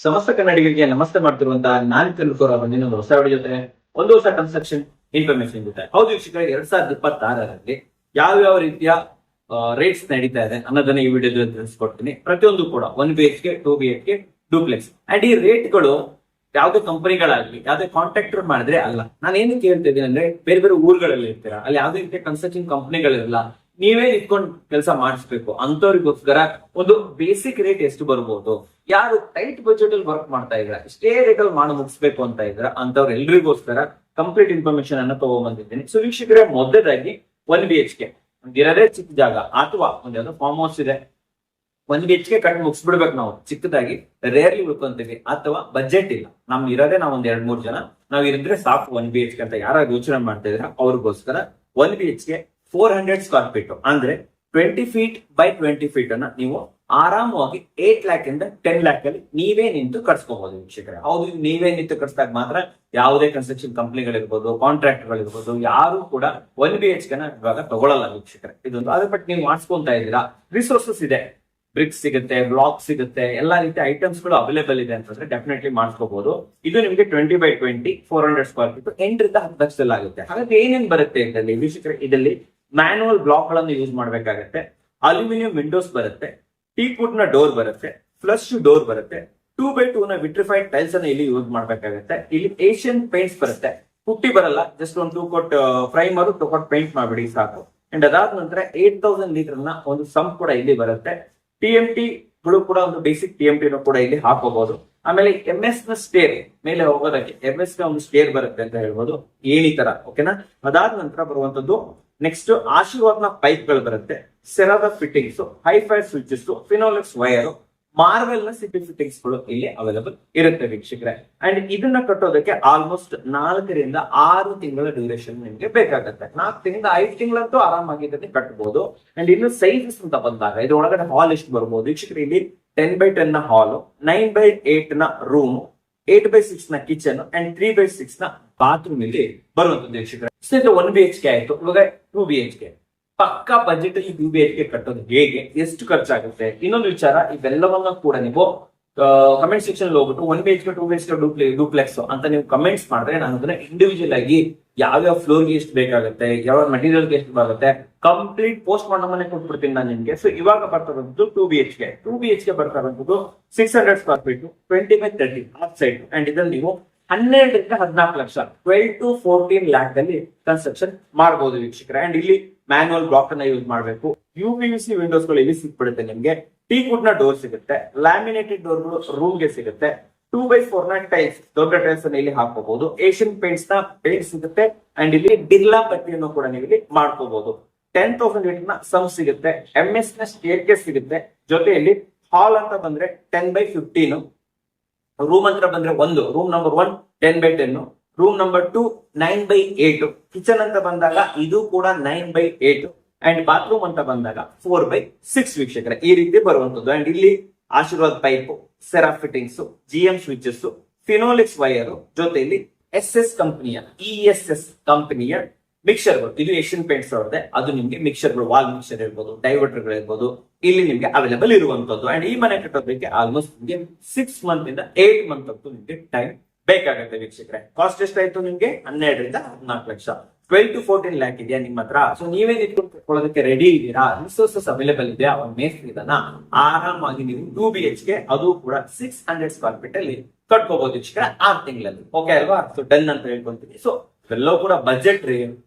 ಸಮಸ್ತ ಕನ್ನಡಿಗರಿಗೆ ನಮಸ್ತೆ ಮಾಡ್ತಿರುವಂತಹ ನಾನು ತಿಳ್ಕೋರ ಬಂದಿನ ಒಂದು ಹೊಸ ವಿಡಿಯೋ ಜೊತೆ ಒಂದು ಹೊಸ ಕನ್ಸ್ಟ್ರಕ್ಷನ್ ಇನ್ಫಾರ್ಮೇಶನ್ ಜೊತೆ. ಹೌದು ವೀಕ್ಷಕರೇ, 2026ರಲ್ಲಿ ಯಾವ ರೀತಿಯ ರೇಟ್ಸ್ ನಡೀತಾ ಇದೆ ಅನ್ನೋದನ್ನ ಈ ವಿಡಿಯೋದಲ್ಲಿ ತಿಳಿಸ್ಕೊಡ್ತೀನಿ. ಪ್ರತಿಯೊಂದು ಕೂಡ 1BHK 2BHK ಡೂಪ್ಲೆಕ್ಸ್ ಅಂಡ್ ಈ ರೇಟ್ಗಳು ಯಾವ್ದೇ ಕಂಪನಿಗಳಾಗ್ಲಿ ಯಾವ್ದೇ ಕಾಂಟ್ರಾಕ್ಟರ್ ಮಾಡಿದ್ರೆ ಅಲ್ಲ. ನಾನು ಏನು ಕೇಳ್ತಿದ್ದೀನಿ ಅಂದ್ರೆ, ಬೇರೆ ಬೇರೆ ಊರುಗಳಲ್ಲಿ ಇರ್ತೀರಾ, ಅಲ್ಲಿ ಯಾವ್ದೇ ರೀತಿಯ ಕನ್ಸ್ಟ್ರಕ್ಷನ್ ಕಂಪನಿಗಳಿರಲ್ಲ, ನೀವೇ ನಿಂತ್ಕೊಂಡು ಕೆಲಸ ಮಾಡಿಸ್ಬೇಕು. ಅಂತವ್ರಿಗೋಸ್ಕರ ಒಂದು ಬೇಸಿಕ್ ರೇಟ್ ಎಷ್ಟು ಬರ್ಬೋದು, ಯಾರು ಟೈಟ್ ಬಜೆಟ್ ಅಲ್ಲಿ ವರ್ಕ್ ಮಾಡ್ತಾ ಇದ್ರ, ಇಷ್ಟೇ ರೇಟ್ ಅಲ್ಲಿ ಮಾಡಿ ಮುಗಿಸ್ಬೇಕು ಅಂತ ಇದ್ರ ಅಂತವ್ರ ಎಲ್ರಿಗೋಸ್ಕರ ಕಂಪ್ಲೀಟ್ ಇನ್ಫಾರ್ಮೇಶನ್ ಅನ್ನ ತಗೊಂಡ್ಬಂದಿದ್ದೀನಿ. ಸೊ ವೀಕ್ಷಕರೇ, ಮೊದಲದಾಗಿ 1BHK ಇರೋದೇ ಚಿಕ್ಕ ಜಾಗ ಅಥವಾ ಒಂದ್ ಯಾವ್ದೋ ಫಾರ್ಮ್ ಹೌಸ್ ಇದೆ, 1BHK ಕಟ್ ಮುಗಿಸ್ಬಿಡ್ಬೇಕು. ನಾವು ಚಿಕ್ಕದಾಗಿ ರೇರ್ಲಿ ಉಳ್ಕೊಂತೀವಿ ಅಥವಾ ಬಜೆಟ್ ಇಲ್ಲ, ನಮ್ ಇರೋದೇ ನಾವ್ ಒಂದ್ 2-3 ಜನ, ನಾವ್ ಇರಿದ್ರೆ ಸಾಕು 1BHK ಅಂತ ಯಾರು ಯೋಚನೆ ಮಾಡ್ತಾ ಇದ್ರ ಅವ್ರಿಗೋಸ್ಕರ 1BHK 400 ಸ್ಕ್ವೇರ್ ಫೀಟ್ ಅಂದ್ರೆ 20 ಫೀಟ್ ಬೈ 20 ಫೀಟ್ ಅನ್ನ ನೀವು ಆರಾಮವಾಗಿ 8 ಲ್ಯಾಕ್ ಇಂದ 10 ಲ್ಯಾಕ್ ಅಲ್ಲಿ ನೀವೇ ನಿಂತು ಕಟ್ಸ್ಕೋಬಹುದು ವೀಕ್ಷಕರೇ. ಹೌದು, ನೀವೇ ನಿಂತು ಕಟ್ಸಿದಾಗ ಮಾತ್ರ ಯಾವುದೇ ಕನ್ಸ್ಟ್ರಕ್ಷನ್ ಕಂಪ್ನಿಗಳಿರ್ಬೋದು, ಕಾಂಟ್ರಾಕ್ಟರ್ಗಳಿರ್ಬೋದು, ಯಾರು ಕೂಡ 1BHK ನ ಇವಾಗ ತಗೊಳ್ಳಲ್ಲ ವೀಕ್ಷಕರೇ. ಇದೊಂದು ಅದ್ರ ಬಟ್ ನೀವು ಮಾಡಿಸ್ಕೊಂತಾ ಇದ್ದೀರಾ, ರಿಸೋರ್ಸಸ್ ಇದೆ, ಬ್ರಿಕ್ಸ್ ಸಿಗುತ್ತೆ, ಬ್ಲಾಕ್ ಸಿಗುತ್ತೆ, ಎಲ್ಲಾ ರೀತಿಯ ಐಟಮ್ಸ್ ಗಳು ಅವೈಲೇಬಲ್ ಇದೆ ಅಂತಂದ್ರೆ ಡೆಫಿನೆಟ್ಲಿ ಮಾಡಿಸ್ಕೋಬಹುದು. ಇದು ನಿಮಗೆ 20 ಬೈ 20 400 ಸ್ಕ್ವೇರ್ ಫೀಟ್ 8 ರಿಂದ 10 ಲಕ್ಷದಲ್ಲಿ ಆಗುತ್ತೆ. ಹಾಗಾದ್ರೆ ಏನೇನ್ ಬರುತ್ತೆ ಇದರಲ್ಲಿ ವೀಕ್ಷಕರೇ? ಇದರಲ್ಲಿ ಮ್ಯಾನುವಲ್ ಬ್ಲಾಕ್ ಗಳನ್ನು ಯೂಸ್ ಮಾಡಬೇಕಾಗತ್ತೆ, ಅಲ್ಯೂಮಿನಿಯಂ ವಿಂಡೋಸ್ ಬರುತ್ತೆ, ಟೀಕ್ ವುಡ್ ನ ಡೋರ್ ಬರುತ್ತೆ, ಫ್ಲಶ್ ಡೋರ್ ಬರುತ್ತೆ, 2x2 ನ ವಿಟ್ರಿಫೈಡ್ ಟೈಲ್ಸ್ ಅನ್ನ ಇಲ್ಲಿ ಯೂಸ್ ಮಾಡ್ಬೇಕಾಗತ್ತೆ. ಇಲ್ಲಿ ಏಷ್ಯನ್ ಪೇಂಟ್ಸ್ ಬರುತ್ತೆ, ಪುಟ್ಟಿ ಬರಲ್ಲ, ಜಸ್ಟ್ ಒಂದು 2 ಕೋಟ್ ಪ್ರೈಮರ್ 2 ಕೋಟ್ ಪೇಂಟ್ ಮಾಡ್ಬಿಡಿ ಸಾಕು. ಅಂಡ್ ಅದಾದ ನಂತರ 8000 ಲೀಟರ್ ನ ಒಂದು ಸಂಪ್ ಕೂಡ ಇಲ್ಲಿ ಬರುತ್ತೆ. TMT ಗಳು ಕೂಡ ಒಂದು ಬೇಸಿಕ್ TMT ಕೂಡ ಇಲ್ಲಿ ಹಾಕೋಬಹುದು. ಆಮೇಲೆ MS ನ ಸ್ಟೇರ್ ಮೇಲೆ ಹೋಗೋದಕ್ಕೆ MS ನ ಒಂದು ಸ್ಟೇರ್ ಬರುತ್ತೆ ಅಂತ ಹೇಳ್ಬೋದು, ಏನಿ ತರ. ಓಕೆನಾ? ಅದಾದ ನಂತರ ಬರುವಂತದ್ದು ನೆಕ್ಸ್ಟ್ ಆಶೀರ್ವಾದ್ ನ ಪೈಪ್ ಗಳು ಬರುತ್ತೆ, ಸೆರಾದ fittings, hi fi switches, Finolex wire, Marvel ನ ಸಿಪಿ ಫಿಟ್ಟಿಂಗ್ಸ್ ಗಳು ಇಲ್ಲಿ ಅವೈಲೇಬಲ್ ಇರುತ್ತೆ ವೀಕ್ಷಕರೇ. ಅಂಡ್ ಇದನ್ನ ಕಟ್ಟೋದಕ್ಕೆ ಆಲ್ಮೋಸ್ಟ್ 4 ರಿಂದ 6 ತಿಂಗಳ ಡ್ಯೂರೇಷನ್ ನಿಮ್ಗೆ ಬೇಕಾಗುತ್ತೆ. 4 ತಿಂಗಳಿಂದ 5 ತಿಂಗಳಂತೂ ಆರಾಮಾಗಿ ಇದನ್ನ ಕಟ್ಟಬಹುದು. ಅಂಡ್ ಇನ್ನು ಸೈಜಸ್ ಅಂತ ಬಂದಾಗ ಇದ್ರೊಳಗಡೆ ಹಾಲ್ ಎಷ್ಟು ಬರ್ಬೋದು ವೀಕ್ಷಕರೇ? ಇಲ್ಲಿ 10x10 ನ ಹಾಲ್, 9x8 ನ ರೂಮ್, 8x6 ನ ಕಿಚನ್ ಅಂಡ್ 3x6 ನ ಬಾತ್ರೂಮ್ ಇಲ್ಲಿ ಬರುವಂತದ್ದು ವೀಕ್ಷಕರೇ. 1BHK ಆಯ್ತು. ಇವಾಗ 2BHK ಪಕ್ಕಾ ಬಜೆಟ್ ಅಲ್ಲಿ 2BHK ಕಟ್ಟೋದು ಹೇಗೆ, ಎಷ್ಟು ಖರ್ಚಾಗುತ್ತೆ, ಇನ್ನೊಂದು ವಿಚಾರ, ಇವೆಲ್ಲವನ್ನ ಕೂಡ ನೀವು ಕಮೆಂಟ್ ಸೆಕ್ಷನ್ ಅಲ್ಲಿ ಹೋಗ್ಬಿಟ್ಟು 1BHK 2BHK ಡೂಪ್ಲೆಕ್ಸ್ ಅಂತ ನೀವು ಕಮೆಂಟ್ಸ್ ಮಾಡಿದ್ರೆ ನಾನು ಅದನ್ನ ಇಂಡಿವಿಜುವಲ್ ಆಗಿ ಯಾವ್ಯಾವ ಫ್ಲೋರ್ಗೆ ಎಷ್ಟು ಬೇಕಾಗುತ್ತೆ, ಯಾವ ಮೆಟೀರಿಯಲ್ಗೆ ಎಷ್ಟು ಬಾಗುತ್ತೆ ಕಂಪ್ಲೀಟ್ ಪೋಸ್ಟ್ ಮಾಡೋ ಮನೆ ಕೊಟ್ಬಿಡ್ತೀನಿ ನಾನು ನಿಮ್ಗೆ. ಸೊ ಇವಾಗ ಬರ್ತಾ ಇರೋದು 2BHK ಬರ್ತಾ ಇರೋದು 600 square feet 20x30 half side. And ಇದ್ರಲ್ಲಿ ನೀವು 12 ರಿಂದ 14 ಲಕ್ಷ 12 to 14 ಲ್ಯಾಕ್ ಅಲ್ಲಿ ಕನ್ಸ್ಟ್ರಕ್ಷನ್ ಮಾಡಬಹುದು ವೀಕ್ಷಕರೇ. ಅಂಡ್ ಇಲ್ಲಿ ಮ್ಯಾನುವಲ್ ಬ್ಲಾಕ್ ಅನ್ನ ಯೂಸ್ ಮಾಡಬೇಕು. UPVC ವಿಂಡೋಸ್ ಗಳು ಇಲ್ಲಿ ಸಿಕ್ಬಿಡುತ್ತೆ ನಿಮ್ಗೆ. ಟೀಕ್ ವುಡ್ ನ ಡೋರ್ ಸಿಗುತ್ತೆ, ಲ್ಯಾಮಿನೇಟೆಡ್ ಡೋರ್ ಗಳು ರೂಮ್ ಗೆ ಸಿಗುತ್ತೆ, 2x4 ನ ಟೈಲ್ಸ್, ದೊಡ್ಡ ಟೈಲ್ಸ್ ಅನ್ನ ಇಲ್ಲಿ ಹಾಕೋಬಹುದು, ಏಷ್ಯನ್ ಪೇಂಟ್ಸ್ ನ ಪೇಂಟ್ ಸಿಗುತ್ತೆ. ಅಂಡ್ ಇಲ್ಲಿ ಬಿರ್ಲಾ ಪಟ್ಟಿಯನ್ನು ಕೂಡ ನೀವು ಇಲ್ಲಿ ಮಾಡ್ಕೋಬಹುದು. 10,000 ಲೀಟರ್ ನ ಸಮ್ ಸಿಗುತ್ತೆ, MS ನ ಸ್ಟೇರ್ ಕೇಸ್ ಸಿಗುತ್ತೆ. ಜೊತೆಯಲ್ಲಿ ಹಾಲ್ ಅಂತ ಬಂದ್ರೆ 10x15, ರೂಮ್ ಅಂತ ಬಂದ್ರೆ ಒಂದು room number 1 10x10, room number 2 9x8, kitchen ಅಂತ ಬಂದಾಗ ಇದು ಕೂಡ 9x8 ಅಂಡ್ ಬಾತ್ರೂಮ್ ಅಂತ ಬಂದಾಗ 4x6 ವೀಕ್ಷಕರೇ. ಈ ರೀತಿ ಬರುವಂತದ್ದು. ಅಂಡ್ ಇಲ್ಲಿ Aashirvaad pipe, Cera fittings, GM switches, Finolex wire, ಜೊತೆಯಲ್ಲಿ SS ಕಂಪನಿಯ ESS ಕಂಪನಿಯ ಮಿಕ್ಸರ್ಗಳು, ಇದು ಏಷ್ಯನ್ ಪೇಂಟ್ಸ್ ಅವ್ರದ್ದೇ, ಅದು ನಿಮ್ಗೆ ಮಿಕ್ಸರ್ಗಳು, ವಾಲ್ ಮಿಕ್ಸರ್ ಇರ್ಬೋದು, ಡೈವರ್ಟರ್ ಇರ್ಬೋದು, ಇಲ್ಲಿ ನಿಮ್ಗೆ ಅವೈಲೇಬಲ್ ಇರುವಂತದ್ದು. ಅಂಡ್ ಈ ಮನೆ ಕಟ್ಟೋದಕ್ಕೆ ಆಲ್ಮೋಸ್ಟ್ ನಿಮ್ಗೆ 6 ಮಂತ್ ಇಂದ 8 ಮಂತ್ ಅಂತೂ ನಿಮ್ಗೆ ಟೈಮ್ ಬೇಕಾಗುತ್ತೆ ವೀಕ್ಷಕರೇ. ಕಾಸ್ಟ್ ಎಷ್ಟಾಯ್ತು ನಿಮ್ಗೆ? 12 ರಿಂದ 14 ಲಕ್ಷ 12 to 14 ಲ್ಯಾಕ್ ಇದೆಯಾ ನಿಮ್ಮ ಹತ್ರ? ಸೊ ನೀವೇ ನಿಂತ್ಕೊಳ್ಳೋದಕ್ಕೆ ರೆಡಿ ಇದ್ದೀರಾ? ರಿಸೋರ್ಸಸ್ ಅವೈಲೇಬಲ್ ಇದೆಯಾ? ಒಂದು ಮೇಸ್ತ್ರಿ ಇದನ್ನ ಆರಾಮಾಗಿ ನೀವು 2BHK ಅದು ಕೂಡ 600 ಸ್ಕ್ವೇರ್ ಫೀಟ್ ಅಲ್ಲಿ ಕಟ್ಕೋಬಹುದು ವೀಕ್ಷಕರೇ 6 ತಿಂಗಳಲ್ಲಿ. ಓಕೆ ಅಲ್ವಾ? ಸೊ ಡನ್ ಅಂತ ಹೇಳ್ಕೊಂತೀನಿ. ಸೊ ಎಲ್ಲವೂ ಕೂಡ ಬಜೆಟ್ ರೀ,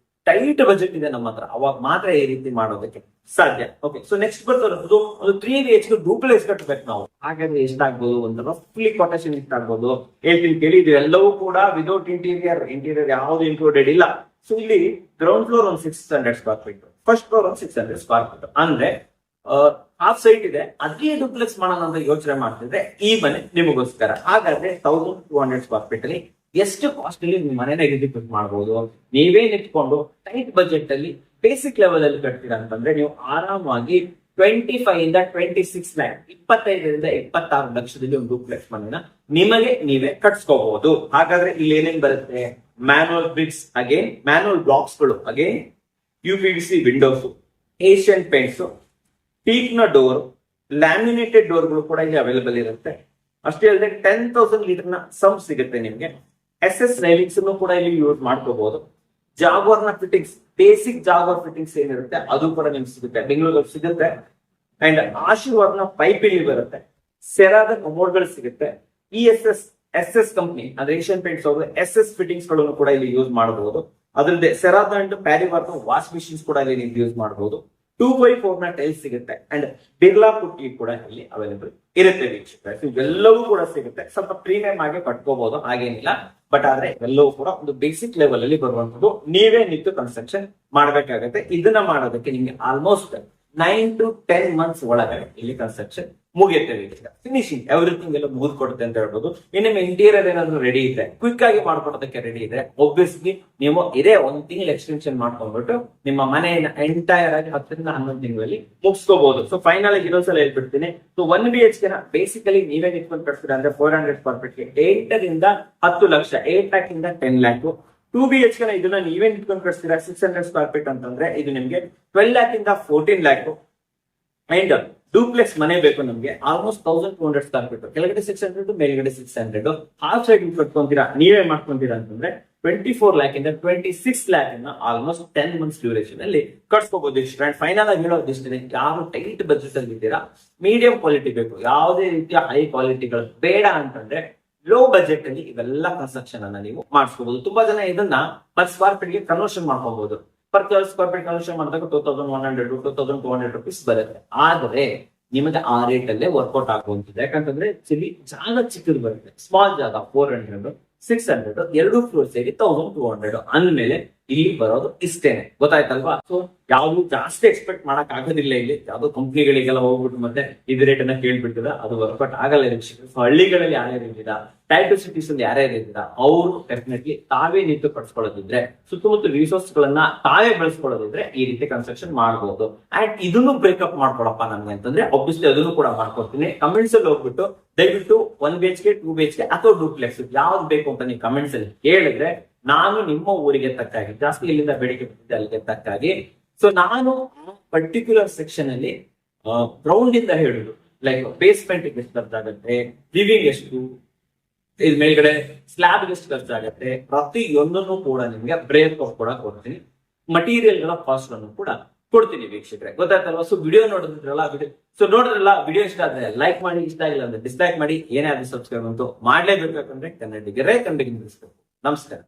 ಟೈಟ್ ಬಜೆಟ್ ಇದೆ ನಮ್ಮ ಹತ್ರ, ಅವಾಗ ಮಾತ್ರ ಈ ರೀತಿ ಮಾಡೋದಕ್ಕೆ ಸಾಧ್ಯ. ಓಕೆ, ಸೊ ನೆಕ್ಸ್ಟ್ ಬರ್ತಿರೋದು ಒಂದು 3BHK ಡೂಪ್ಲೆಕ್ಸ್ ಕಟ್ಟಬೇಕು ನಾವು. ಹಾಗಾದ್ರೆ ಎಷ್ಟಾಗ್ಬೋದು? ಒಂದು ರಫ್ಲಿ ಕೊಟೇಶನ್ ಎಷ್ಟಾಗ್ಬೋದು ಹೇಳ್ತೀನಿ ಕೇಳಿ. ಇದು ಎಲ್ಲವೂ ಕೂಡ ವಿದೌಟ್ ಇಂಟೀರಿಯರ್ ಯಾವ್ದು ಇನ್ಕ್ಲೂಡೆಡ್ ಇಲ್ಲ. ಸೊ ಇಲ್ಲಿ ಗ್ರೌಂಡ್ ಫ್ಲೋರ್ ಒಂದು 600 ಸ್ಕ್ವೇರ್ ಫೀಟ್, ಫಸ್ಟ್ ಫ್ಲೋರ್ ಒಂದು 600 ಸ್ಕ್ವೇರ್ ಫೀಟ್ ಅಂದ್ರೆ ಹಾಫ್ ಸೈಟ್ ಇದೆ. ಅದೇ ಡೂಪ್ಲೆಕ್ಸ್ ಮಾಡೋಣ ಅಂತ ಯೋಚನೆ ಮಾಡ್ತಿದ್ರೆ ಈ ಮನೆ ನಿಮಗೋಸ್ಕರ. ಹಾಗಾದ್ರೆ 1200 ಸ್ಕ್ವೇರ್ ಫೀಟ್ ಅಲ್ಲಿ ಎಷ್ಟು ಕಾಸ್ಟ್ ಅಲ್ಲಿ ನಿಮ್ಮ ಮನೆನ ಎಕ್ಸಿಕ್ಯೂಟ್ ಮಾಡಬಹುದು? ನೀವೇ ನಿಂತ್ಕೊಂಡು ಟೈಟ್ ಬಜೆಟ್ ಅಲ್ಲಿ ಬೇಸಿಕ್ ಲೆವೆಲ್ ಅಲ್ಲಿ ಕಟ್ತೀರಾ ಅಂತಂದ್ರೆ ನೀವು ಆರಾಮಾಗಿ 25 ಇಂದ 26 ಲ್ಯಾಕ್ 25 ರಿಂದ 26 ಲಕ್ಷದಲ್ಲಿ ಒಂದು ಡೂಪ್ಲೆಕ್ಸ್ ಮನೆನ ನಿಮಗೆ ನೀವೇ ಕಟ್ಸ್ಕೋಬಹುದು. ಹಾಗಾದ್ರೆ ಇಲ್ಲಿ ಏನೇನ್ ಬರುತ್ತೆ? Manual bricks, again manual blocks ಗಳು, again UPVC windows, Asian paints, teak ನ ಡೋರ್, ಲ್ಯಾಮಿನೇಟೆಡ್ ಡೋರ್ ಗಳು ಕೂಡ ಇಲ್ಲಿ ಅವೈಲೇಬಲ್ ಇರುತ್ತೆ. ಅಷ್ಟೇ ಅಲ್ಲದೆ 10,000 ಲೀಟರ್ ನ ಸಮ್ ಸಿಗುತ್ತೆ ನಿಮ್ಗೆ. SS ರೈಲಿಂಗ್ಸ್ ಕೂಡ ಇಲ್ಲಿ ಯೂಸ್ ಮಾಡ್ಕೋಬಹುದು. ಜಾಗ್ವಾರ್ ನ ಫಿಟ್ಟಿಂಗ್ಸ್, ಬೇಸಿಕ್ ಜಾಗ್ವಾರ್ ಫಿಟ್ಟಿಂಗ್ಸ್ ಏನಿರುತ್ತೆ ಅದು ಕೂಡ ನಿಮ್ಗೆ ಸಿಗುತ್ತೆ, ಬೆಂಗಳೂರಲ್ಲಿ ಸಿಗುತ್ತೆ. ಅಂಡ್ ಆಶೀರ್ವಾದ್ ನ ಪೈಪ್ ಇಲ್ಲಿ ಬರುತ್ತೆ, ಸೆರಾದ ಕಮೋಡ್ಗಳು ಸಿಗುತ್ತೆ. SS ಕಂಪನಿ ಅಂದ್ರೆ ಏಷ್ಯನ್ ಪೇಂಟ್ಸ್ ಅವರು SS ಫಿಟ್ಟಿಂಗ್ಸ್ ಗಳನ್ನು ಕೂಡ ಇಲ್ಲಿ ಯೂಸ್ ಮಾಡಬಹುದು. ಅದಲ್ಲದೆ ಸೆರಾದ ಅಂಡ್ ಪ್ಯಾರಿವಾರ್ ವಾಶ್ ಮಿಷಿನ್ಸ್ ಕೂಡ ಇಲ್ಲಿ ನೀವು ಯೂಸ್ ಮಾಡಬಹುದು. 2x4 ನ ಟೈಲ್ಸ್ ಸಿಗುತ್ತೆ ಅಂಡ್ ಬಿರ್ಲಾ ಪುಟ್ಟಿ ಕೂಡ ಇಲ್ಲಿ ಅವೈಲೇಬಲ್ ಇರುತ್ತೆ ವೀಕ್ಷಕರೇ. ಇವೆಲ್ಲವೂ ಕೂಡ ಸಿಗುತ್ತೆ. ಸ್ವಲ್ಪ ಪ್ರೀಮಿಯಂ ಆಗಿ ಕಟ್ಕೋಬಹುದು, ಹಾಗೇನಿಲ್ಲ. ಬಟ್ ಆದ್ರೆ ಎಲ್ಲವೂ ಕೂಡ ಒಂದು ಬೇಸಿಕ್ ಲೆವೆಲ್ ಅಲ್ಲಿ ಬರುವಂತದ್ದು. ನೀವೇ ನಿಂತು ಕನ್ಸ್ಟ್ರಕ್ಷನ್ ಮಾಡ್ಬೇಕಾಗತ್ತೆ. ಇದನ್ನ ಮಾಡೋದಕ್ಕೆ ನಿಮ್ಗೆ ಆಲ್ಮೋಸ್ಟ್ 9 to 10 months ಒಳಗಡೆ ಇಲ್ಲಿ ಕನ್ಸ್ಟ್ರಕ್ಷನ್ ಮುಗಿಯುತ್ತೆ ವೀಕ್ಷಕ. ಫಿನಿಶಿಂಗ್ ಎವ್ರಿಥಿಂಗ್ ಎಲ್ಲ ಮುಗಿದು ಕೊಡುತ್ತೆ ಅಂತ ಹೇಳ್ಬೋದು. ಇನ್ನು ನಿಮ್ಮ ಇಂಟೀರಿಯರ್ ಏನಾದ್ರು ರೆಡಿ ಇದೆ, ಕ್ವಿಕ್ ಆಗಿ ಮಾಡ್ಕೊಡೋದಕ್ಕೆ ರೆಡಿ ಇದೆ, ಒಬ್ವಿಯಸ್ಲಿ ನೀವು ಇದೇ 1 ತಿಂಗಳು ಎಕ್ಸ್ಟೆನ್ಷನ್ ಮಾಡ್ಕೊಂಡ್ಬಿಟ್ಟು ನಿಮ್ಮ ಮನೆಯನ್ನ ಎಂಟೈರ್ ಆಗಿ 10 ರಿಂದ 11 ತಿಂಗಳಲ್ಲಿ ಮುಗಿಸ್ಕೋಬಹುದು. ಸೊ ಫೈನಲ್ ಆಗಿ ಇನ್ನೊಂದ್ಸಲ ಹೇಳ್ಬಿಡ್ತೀನಿ. ಸೊ 1 BHK ನ ಬೇಸಿಕಲಿ ನೀವೇ ನಿಂತ್ಕೊಂಡು ಕಟ್ತೀರಾ ಅಂದ್ರೆ 400 ಸ್ಕ್ವೇರ್ ಫೀಟ್ ಗೆ 8 ರಿಂದ 10 ಲಕ್ಷ, 8 lakh ಇಂದ 10 lakh. 2 BHK ನ ಇದನ್ನ ನೀವೇ ನಿಂತ್ಕೊಂಡು ಕಟ್ತೀರಾ 600 ಸ್ಕ್ವೇರ್ ಫೀಟ್ ಅಂತಂದ್ರೆ ಇದು ನಿಮ್ಗೆ 12 lakh ಇಂದ 14 lakh. ಅಂಡ್ ಡೂಪ್ಲೆಕ್ಸ್ ಮನೆ ಬೇಕು ನಮ್ಗೆ ಆಲ್ಮೋಸ್ಟ್ 1200 ಸ್ಕ್ವೇರ್ ಫೀಟ್, ಕೆಳಗಡೆ 600 ಮೇಲ್ಗಡೆ 600. ಹಾಫ್ ಸೈಡ್ ಕಟ್ಕೊಂತೀರಾ, ನೀವೇ ಮಾಡ್ಕೊಂತೀರಾ ಅಂತಂದ್ರೆ 24 lakh ಇಂದ 26 lakh ಆಲ್ಮೋಸ್ಟ್ 10 months ಡ್ಯೂರೇಷನ್ ಅಲ್ಲಿ ಕಟ್ಸ್ಕೋಬಹುದು. ಫೈನಲ್ ಆಗಿ ಹೇಳೋದು ಇಷ್ಟೇ, ಯಾರು ಟೈಟ್ ಬಜೆಟ್ ಅಲ್ಲಿ ಇದ್ದೀರಾ, ಮೀಡಿಯಂ ಕ್ವಾಲಿಟಿ ಬೇಕು, ಯಾವುದೇ ರೀತಿಯ ಹೈ ಕ್ವಾಲಿಟಿಗಳು ಬೇಡ ಅಂತಂದ್ರೆ ಲೋ ಬಜೆಟ್ ಅಲ್ಲಿ ಇವೆಲ್ಲ ಕನ್ಸ್ಟ್ರಕ್ಷನ್ ಅನ್ನ ನೀವು ಮಾಡಿಸ್ಕೋಬಹುದು. ತುಂಬಾ ಜನ ಇದನ್ನ ಪರ್ ಸ್ಕ್ವೇರ್ ಫೀಟ್ ಗೆ ಕನ್ವರ್ಷನ್ ಮಾಡ್ಕೋಬಹುದು. ಪರ್ ಸ್ಕ್ವೇರ್ ಫೀಟ್ ಕನ್ವರ್ಷನ್ ಮಾಡಿದಾಗ 2100 2200 rupees ಬರುತ್ತೆ. ಆದ್ರೆ ನಿಮಗೆ ಆ ರೇಟ್ ಅಲ್ಲೇ ವರ್ಕೌಟ್ ಆಗುವಂತಿದೆ. ಯಾಕಂತಂದ್ರೆ ಜಾಗ ಚಿಕ್ಕದು ಬರುತ್ತೆ, ಸ್ಮಾಲ್ ಜಾಗ 400 600 2 ಫ್ಲೋರ್ ಸೇರಿ 1200 ಅಂದ್ಮೇಲೆ ಇಲ್ಲಿ ಬರೋದು ಇಷ್ಟೇನೆ, ಗೊತ್ತಾಯ್ತಲ್ವಾ? ಸೊ ಯಾವ್ದು ಜಾಸ್ತಿ ಎಕ್ಸ್ಪೆಕ್ಟ್ ಮಾಡಕ್ ಆಗೋದಿಲ್ಲ. ಇಲ್ಲಿ ಯಾವ್ದು ಕಂಪ್ನಿಗಳಿಗೆಲ್ಲ ಹೋಗ್ಬಿಟ್ಟು ಮತ್ತೆ ಇದು ರೇಟ್ ಅನ್ನ ಕೇಳ್ಬಿಟ್ಟಿದ ಅದು ವರ್ಕೌಟ್ ಆಗಲ್ಲ. ಸೊ ಹಳ್ಳಿಗಳಲ್ಲಿ ಯಾರ್ಯಾರು ಇದ್ದೀರಾ, ಟೈರ್ ಟು ಸಿಟೀಸ್ ಅಲ್ಲಿ ಯಾರ್ಯಾರು ಇದ್ದೀರಾ, ಅವರು ಡೆಫಿನೆಟ್ಲಿ ತಾವೇ ನಿಂತು ಕಟ್ಸ್ಕೊಳ್ಳೋದಿದ್ರೆ, ಸುತ್ತಮುತ್ತ ರಿಸೋರ್ಸ್ ಗಳನ್ನ ತಾವೇ ಬೆಳೆಸ್ಕೊಳ್ಳೋದಿದ್ರೆ ಈ ರೀತಿ ಕನ್ಸ್ಟ್ರಕ್ಷನ್ ಮಾಡಬಹುದು. ಅಂಡ್ ಇದನ್ನು ಬ್ರೇಕಪ್ ಮಾಡ್ಕೊಳಪ್ಪ ನನ್ಗೆ ಅಂತಂದ್ರೆ ಆಬ್ವಿಯಸ್ಲಿ ಅದನ್ನು ಕೂಡ ಮಾಡ್ಕೊಡ್ತೀನಿ. ಕಮೆಂಟ್ಸ್ ಅಲ್ಲಿ ಹೋಗ್ಬಿಟ್ಟು ದಯವಿಟ್ಟು 1 BHK 2 BHK ಅಥವಾ ಡೂಪ್ಲೆಕ್ಸ್ ಯಾವ್ದು ಬೇಕು ಅಂತ ನೀವು ಕಮೆಂಟ್ಸ್ ಅಲ್ಲಿ ಹೇಳಿದ್ರೆ ನಾನು ನಿಮ್ಮ ಊರಿಗೆ ತಕ್ಕಾಗಿ, ಜಾಸ್ತಿ ಇಲ್ಲಿಂದ ಬೇಡಿಕೆ ಬಿಟ್ಟಿದ್ದೆ ಅಲ್ಲಿಗೆ ತಕ್ಕಾಗಿ, ಸೊ ನಾನು ಪರ್ಟಿಕ್ಯುಲರ್ ಸೆಕ್ಷನ್ ಅಲ್ಲಿ ಗ್ರೌಂಡ್ ಇಂದ ಹೇಳುದು, ಲೈಕ್ ಬೇಸ್ಮೆಂಟ್ ಎಷ್ಟು ಖರ್ಚಾಗತ್ತೆ, ಲಿವಿಂಗ್ ಎಷ್ಟು, ಇದ್ ಮೇಲ್ಗಡೆ ಸ್ಲಾಬ್ ಎಷ್ಟು ಖರ್ಚಾಗತ್ತೆ, ಪ್ರತಿಯೊಂದನ್ನು ಕೂಡ ನಿಮ್ಗೆ ಬ್ರೇಕ್ ಕೂಡ ಕೊಡ್ತೀನಿ. ಮಟೀರಿಯಲ್ ಗಳ ಕಾಸ್ಟ್ ಅನ್ನು ಕೂಡ ಕೊಡ್ತೀನಿ ವೀಕ್ಷಕರೇ, ಗೊತ್ತಾಯ್ತಲ್ವಾ? ಸೊ ವಿಡಿಯೋ ನೋಡಿದ್ರಲ್ಲ, ವಿಡಿಯೋ ಇಷ್ಟ ಆದ್ರೆ ಲೈಕ್ ಮಾಡಿ, ಇಷ್ಟ ಆಗಿಲ್ಲ ಅಂದ್ರೆ ಡಿಸ್ಲೈಕ್ ಮಾಡಿ. ಏನೇ ಆದ್ರೂ ಸಬ್ಸ್ಕ್ರೈಬ್ ಅಂತೂ ಮಾಡ್ಲೇಬೇಕು, ಯಾಕಂದ್ರೆ ಕನ್ನಡಿಗರೇ ಕನ್ನಡಿಗ. ನಮಸ್ಕಾರ.